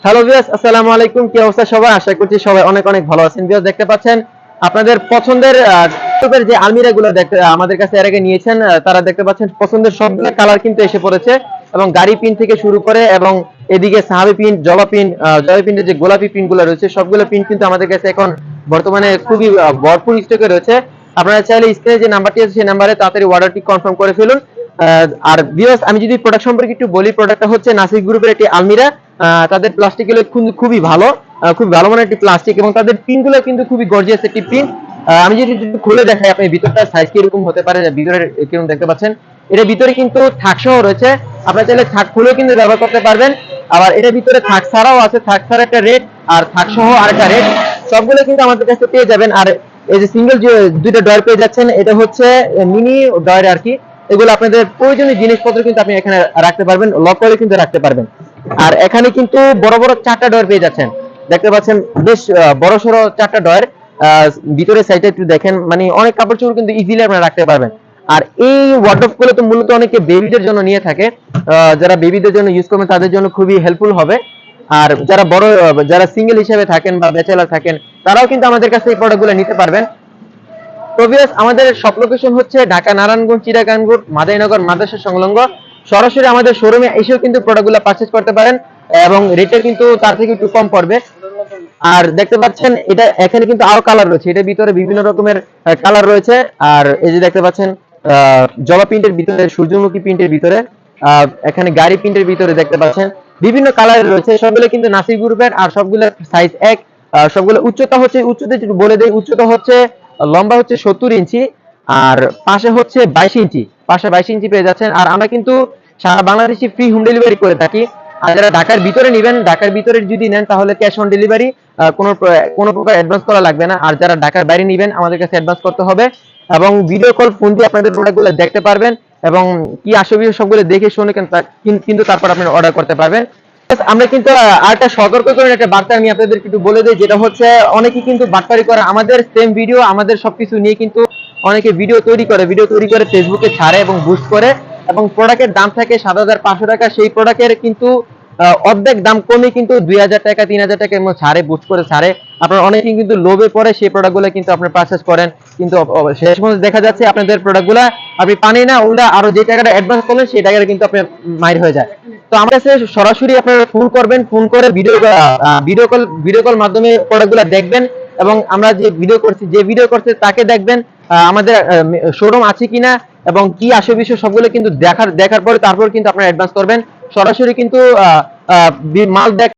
Hello viewers, আসসালামু আলাইকুম। কি অবস্থা সবার? আশা করছি সবাই অনেক অনেক ভালো আছেন। ভিউয়ার্স, দেখতে পাচ্ছেন আপনাদের পছন্দের যে আলমিরাগুলো দেখতে আমাদের কাছে এর আগে নিয়েছেন, তারা দেখতে পাচ্ছেন পছন্দের সবগুলো কালার কিন্তু এসে পড়েছে এবং গাড়ি পিন থেকে শুরু করে এবং এদিকে সাহাবি পিন, জবা পিন, জয় পিনের যে গোলাপি পিনগুলো রয়েছে সবগুলো পিন কিন্তু আমাদের কাছে এখন বর্তমানে খুবই ভরপুর স্টকে রয়েছে। আপনারা চাইলে স্ক্রিনে যে নাম্বারটি আছে সেই নাম্বারে তাড়াতাড়ি অর্ডারটি কনফার্ম করে ফেলুন। আর ভিউয়ার্স, আমি যদি প্রোডাক্ট সম্পর্কে একটু বলি, প্রোডাক্টটা হচ্ছে নাসিক গ্রুপের একটি আলমিরা। তাদের প্লাস্টিক গুলো খুবই ভালো, খুব ভালো মানের একটি প্লাস্টিক এবং তাদের পিন গুলো কিন্তু খুবই গর্জিয়াস একটি পিন। আমি যদি একটু খুলে দেখাই, আপনি ভিতরটা সাইজ কিরকম হতে পারে, ভিতরে কিরকম দেখতে পাচ্ছেন। এটার ভিতরে কিন্তু থাক সহ রয়েছে, আপনারা চাইলে থাক খুলেও কিন্তু ব্যবহার করতে পারবেন। আবার এটার ভিতরে থাক ছাড়াও আছে, থাক ছাড়া একটা রেট আর থাক সহ আরেকটা রেট, সবগুলো কিন্তু আমাদের কাছে পেয়ে যাবেন। আর এই যে সিঙ্গেল যে দুইটা ডয়ার পেয়ে যাচ্ছেন, এটা হচ্ছে মিনি ডয়ার আর কি। এগুলো আপনাদের প্রয়োজনীয় জিনিসপত্র কিন্তু আপনি এখানে রাখতে পারবেন, লক করে কিন্তু রাখতে পারবেন। আর এখানে কিন্তু বড় বড় 4টা ডয়ার পেয়ে যাচ্ছেন, দেখতে পাচ্ছেন বেশ বড় সড়ো 4টা ডয়ার। ভিতরে সাইডে একটু দেখেন, মানে অনেক কাপড় চোপড় কিন্তু ইজিলি আপনারা রাখতে পারবেন। আর এই ওয়ার্ডরোব গুলো তো মূলত অনেকে বেবিদের জন্য নিয়ে থাকে, যারা বেবিদের জন্য ইউজ করবেন তাদের জন্য খুবই হেল্পফুল হবে। আর যারা বড় যারা সিঙ্গেল হিসেবে থাকেন বা ব্যাচেলার থাকেন, তারাও কিন্তু আমাদের কাছে এই প্রোডাক্টগুলো নিতে পারবেন। তো ভিউয়ার্স, আমাদের সব লোকেশন হচ্ছে ঢাকা নারায়ণগঞ্জ, চিটাগাং রোড, মাদারীনগর মাদ্রাসা সংলগ্ন। সরাসরি আমাদের শোরুমে এসেও কিন্তু প্রোডাক্টগুলো পারচেজ করতে পারেন এবং রেটে কিন্তু তার থেকে একটু কম পড়বে। আর দেখতে পাচ্ছেন এটা এখানে কিন্তু আরো কালার রয়েছে, এটার ভিতরে বিভিন্ন রকমের কালার রয়েছে। আর এই যে দেখতে পাচ্ছেন জবা প্রিন্টের ভিতরে, সূর্যমুখী প্রিন্টের ভিতরে, এখানে গাড়ি প্রিন্টের ভিতরে দেখতে পাচ্ছেন বিভিন্ন কালারের রয়েছে। সবগুলো কিন্তু নাসিক গ্রুপের আর সবগুলো সাইজ এক। সবগুলো উচ্চতা হচ্ছে, উচ্চতা একটু বলে দেই, উচ্চতা হচ্ছে লম্বা হচ্ছে 70 ইঞ্চি আর পাশে হচ্ছে 22 ইঞ্চি, পাশে 22 ইঞ্চি পেয়ে যাচ্ছেন। আর আমরা কিন্তু সারা বাংলাদেশে ফ্রি হোম ডেলিভারি করে থাকি। আর যারা ঢাকার ভিতরে নেবেন, ঢাকার ভিতরে যদি নেন তাহলে ক্যাশ অন ডেলিভারি, কোনো প্রকার অ্যাডভান্স করা লাগবে না। আর যারা ঢাকার বাইরে নেবেন আমাদের কাছে অ্যাডভান্স করতে হবে এবং ভিডিও কল ফোন দিয়ে আপনাদের প্রোডাক্টগুলো দেখতে পারবেন এবং কি আসবে সবগুলো দেখে শুনে কিন্তু তারপর আপনি অর্ডার করতে পারবেন। আমরা কিন্তু আরেকটা সতর্ক করে একটা বার্তা আমি আপনাদের একটু বলে দিই, যেটা হচ্ছে অনেকেই কিন্তু বাটপারি করে আমাদের সেম ভিডিও, আমাদের সবকিছু নিয়ে কিন্তু অনেকে ভিডিও তৈরি করে ফেসবুকে ছাড়ে এবং বুস্ট করে এবং প্রোডাক্টের দাম থাকে 7,500 টাকা, সেই প্রোডাক্টের কিন্তু অর্ধেক দাম কমে কিন্তু 2,000 টাকা 3,000 টাকা এমন ছাড়ে, বুস্ট করে ছাড়ে। আপনার অনেকেই কিন্তু লোভে পড়ে সেই প্রোডাক্টগুলো কিন্তু আপনি পারচেজ করেন, কিন্তু শেষ পর্যন্ত দেখা যাচ্ছে আপনাদের প্রোডাক্টগুলো আপনি পানি না, উল্টা আরো যে টাকাটা অ্যাডভান্স করলেন সেই টাকাটা কিন্তু আপনার মাইর হয়ে যায়। তো আমার কাছে সরাসরি আপনারা ফোন করবেন, ফোন করে ভিডিও কল মাধ্যমে প্রোডাক্টগুলো দেখবেন এবং আমরা যে ভিডিও করছে তাকে দেখবেন আমাদের শোরুম আছে কিনা এবং কি আসে বিষয় সবগুলো কিন্তু দেখার পরে তারপর কিন্তু আপনারা অ্যাডভান্স করবেন। সরাসরি কিন্তু মাল দেখ